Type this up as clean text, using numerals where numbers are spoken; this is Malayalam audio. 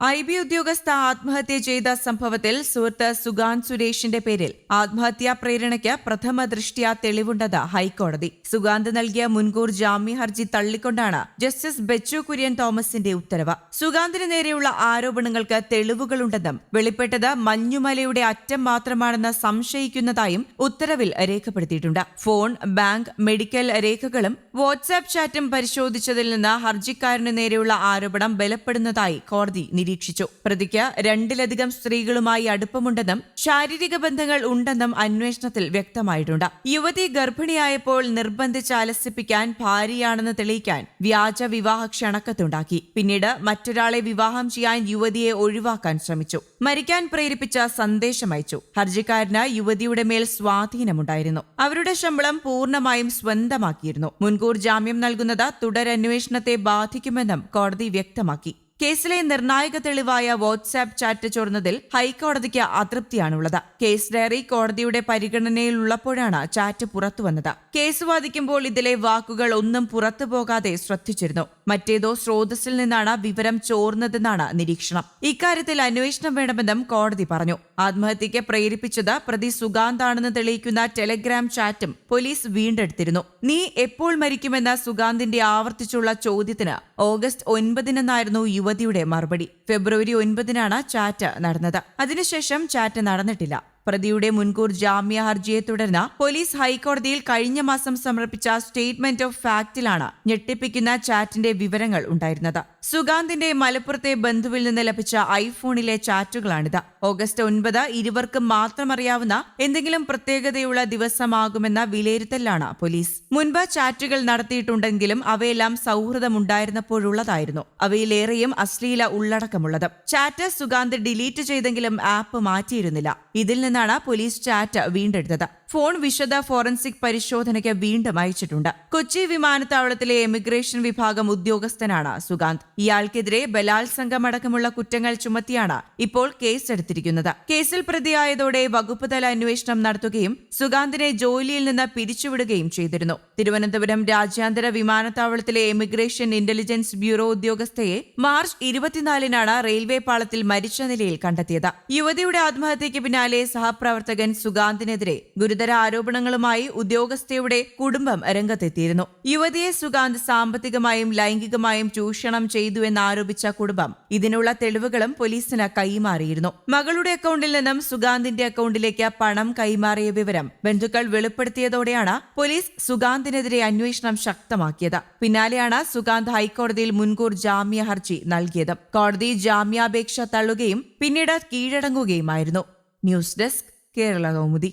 IB ഉദ്യോഗസ്ഥ ആത്മഹത്യ ചെയ്ത സംഭവത്തിൽ സുഹൃത്ത് സുഗാന്ത് സുരേഷിന്റെ പേരിൽ ആത്മഹത്യാ പ്രേരണയ്ക്ക് പ്രഥമ ദൃഷ്ട്യാ തെളിവുണ്ടെന്ന് ഹൈക്കോടതി. സുഗാന്ത് നൽകിയ മുൻകൂർ ജാമ്യ ഹർജി തള്ളിക്കൊണ്ടാണ് ജസ്റ്റിസ് ബെച്ചു കുര്യൻ തോമസിന്റെ ഉത്തരവ്. സുഗാന്തിന് നേരെയുള്ള ആരോപണങ്ങൾക്ക് തെളിവുകളുണ്ടെന്നും വെളിപ്പെട്ടത് മഞ്ഞുമലയുടെ അറ്റം മാത്രമാണെന്ന് സംശയിക്കുന്നതായും ഉത്തരവിൽ രേഖപ്പെടുത്തിയിട്ടുണ്ട്. ഫോൺ, ബാങ്ക്, മെഡിക്കൽ രേഖകളും വാട്സ്ആപ്പ് ചാറ്റും പരിശോധിച്ചതിൽ നിന്ന് ഹർജിക്കാരനു നേരെയുള്ള ആരോപണം ബലപ്പെടുന്നതായി കോടതി നിരീക്ഷിച്ചു. പ്രതിക്ക് 2-ലധികം സ്ത്രീകളുമായി അടുപ്പമുണ്ടെന്നും ശാരീരിക ബന്ധങ്ങൾ ഉണ്ടെന്നും അന്വേഷണത്തിൽ വ്യക്തമായിട്ടുണ്ട്. യുവതി ഗർഭിണിയായപ്പോൾ നിർബന്ധിച്ച് അലസിപ്പിക്കാൻ ഭാര്യയാണെന്ന് തെളിയിക്കാൻ വ്യാജ വിവാഹ ക്ഷണക്കത്തുണ്ടാക്കി. പിന്നീട് മറ്റൊരാളെ വിവാഹം ചെയ്യാൻ യുവതിയെ ഒഴിവാക്കാൻ ശ്രമിച്ചു. മരിക്കാൻ പ്രേരിപ്പിച്ച സന്ദേശമയച്ചു. ഹർജിക്കാരന് യുവതിയുടെ മേൽ സ്വാധീനമുണ്ടായിരുന്നു. അവരുടെ ശമ്പളം പൂർണ്ണമായും സ്വന്തമാക്കിയിരുന്നു. മുൻകൂർ ജാമ്യം നൽകുന്നത് തുടരന്വേഷണത്തെ ബാധിക്കുമെന്നും കോടതി വ്യക്തമാക്കി. കേസിലെ നിർണായക തെളിവായ വാട്സ്ആപ്പ് ചാറ്റ് ചോർന്നതിൽ ഹൈക്കോടതിക്ക് അതൃപ്തിയാണുള്ളത്. കേസ് ഡയറി കോടതിയുടെ പരിഗണനയിലുള്ളപ്പോഴാണ് ചാറ്റ് പുറത്തുവന്നത്. കേസ് വാദിക്കുമ്പോൾ ഇതിലെ വാക്കുകൾ ഒന്നും പുറത്തുപോകാതെ ശ്രദ്ധിച്ചിരുന്നു. മറ്റേതോ സ്രോതസ്സിൽ നിന്നാണ് വിവരം ചോർന്നതെന്നാണ് നിരീക്ഷണം. ഇക്കാര്യത്തിൽ അന്വേഷണം വേണമെന്നും കോടതി പറഞ്ഞു. ആത്മഹത്യയ്ക്ക് പ്രേരിപ്പിച്ചത് പ്രതി സുഗാന്താണെന്ന് തെളിയിക്കുന്ന ടെലഗ്രാം ചാറ്റും പോലീസ് വീണ്ടെടുത്തിരുന്നു. നീ എപ്പോൾ മരിക്കുമെന്ന സുഗാന്തിന്റെ ആവർത്തിച്ചുള്ള ചോദ്യത്തിന് ഓഗസ്റ്റ് 9-നായിരുന്നു യുവതിയുടെ മറുപടി. ഫെബ്രുവരി 9-നാണ് ചാറ്റ് നടന്നത്. അതിനുശേഷം ചാറ്റ് നടന്നിട്ടില്ല. പ്രതിയുടെ മുൻകൂർ ജാമ്യ ഹർജിയെ തുടർന്ന് പോലീസ് ഹൈക്കോടതിയിൽ കഴിഞ്ഞ മാസം സമർപ്പിച്ച സ്റ്റേറ്റ്മെന്റ് ഓഫ് ഫാക്ടിലാണ് ഞെട്ടിപ്പിക്കുന്ന ചാറ്റിന്റെ വിവരങ്ങൾ ഉണ്ടായിരുന്നത്. സുഗാന്തിന്റെ മലപ്പുറത്തെ ബന്ധുവിൽ നിന്ന് ലഭിച്ച ഐഫോണിലെ ചാറ്റുകളാണിത്. ഓഗസ്റ്റ് 9 ഇരുവർക്കും മാത്രം അറിയാവുന്ന എന്തെങ്കിലും പ്രത്യേകതയുള്ള ദിവസമാകുമെന്ന വിലയിരുത്തലാണ് പോലീസ്. മുൻപ് ചാറ്റുകൾ നടത്തിയിട്ടുണ്ടെങ്കിലും അവയെല്ലാം സൗഹൃദമുണ്ടായിരുന്നപ്പോഴുള്ളതായിരുന്നു. അവയിലേറെയും അശ്ലീല ഉള്ളടക്കമുള്ളത്. ചാറ്റ് സുഗാന്ത് ഡിലീറ്റ് ചെയ്തെങ്കിലും ആപ്പ് മാറ്റിയിരുന്നില്ല. ഇതിൽ നിന്നാണ് പോലീസ് ചാറ്റ് വീണ്ടെടുത്തത്. ഫോൺ വിശദ ഫോറൻസിക് പരിശോധനയ്ക്ക് വീണ്ടും അയച്ചിട്ടുണ്ട്. കൊച്ചി വിമാനത്താവളത്തിലെ എമിഗ്രേഷൻ വിഭാഗം ഉദ്യോഗസ്ഥനാണ് സുഗാന്ത്. ഇയാൾക്കെതിരെ ബലാത്സംഗമടക്കമുള്ള കുറ്റങ്ങൾ ചുമത്തിയാണ് ഇപ്പോൾ കേസെടുത്തിരിക്കുന്നത്. കേസിൽ പ്രതിയായതോടെ വകുപ്പ് തല അന്വേഷണം നടത്തുകയും സുഗാന്തിനെ ജോലിയിൽ നിന്ന് പിരിച്ചുവിടുകയും ചെയ്തിരുന്നു. തിരുവനന്തപുരം രാജ്യാന്തര വിമാനത്താവളത്തിലെ എമിഗ്രേഷൻ ഇന്റലിജൻസ് ബ്യൂറോ ഉദ്യോഗസ്ഥയെ മാർച്ച് 24-നാണ് റെയിൽവേ പാളത്തിൽ മരിച്ച നിലയിൽ കണ്ടെത്തിയത്. യുവതിയുടെ ആത്മഹത്യയ്ക്ക് പിന്നാലെ സഹപ്രവർത്തകൻ സുഗാന്തിനെതിരെ ഗുരുതര ആരോപണങ്ങളുമായി ഉദ്യോഗസ്ഥയുടെ കുടുംബം രംഗത്തെത്തിയിരുന്നു. യുവതിയെ സുഗാന്ത് സാമ്പത്തികമായും ലൈംഗികമായും ചൂഷണം ചെയ്തുവെന്നാരോപിച്ച കുടുംബം ഇതിനുള്ള തെളിവുകളും പോലീസിന് കൈമാറിയിരുന്നു. മകളുടെ അക്കൗണ്ടിൽ നിന്നും സുഗാന്തിന്റെ അക്കൗണ്ടിലേക്ക് പണം കൈമാറിയ വിവരം ബന്ധുക്കൾ വെളിപ്പെടുത്തിയതോടെയാണ് പോലീസ് സുഗാന്തിനെതിരെ അന്വേഷണം ശക്തമാക്കിയത്. പിന്നാലെയാണ് സുഗാന്ത് ഹൈക്കോടതിയിൽ മുൻകൂർ ജാമ്യ ഹർജി നൽകിയത്. കോടതി ജാമ്യാപേക്ഷ തള്ളുകയും പിന്നീട് കീഴടങ്ങുകയുമായിരുന്നു. News desk, Kerala Kaumudi.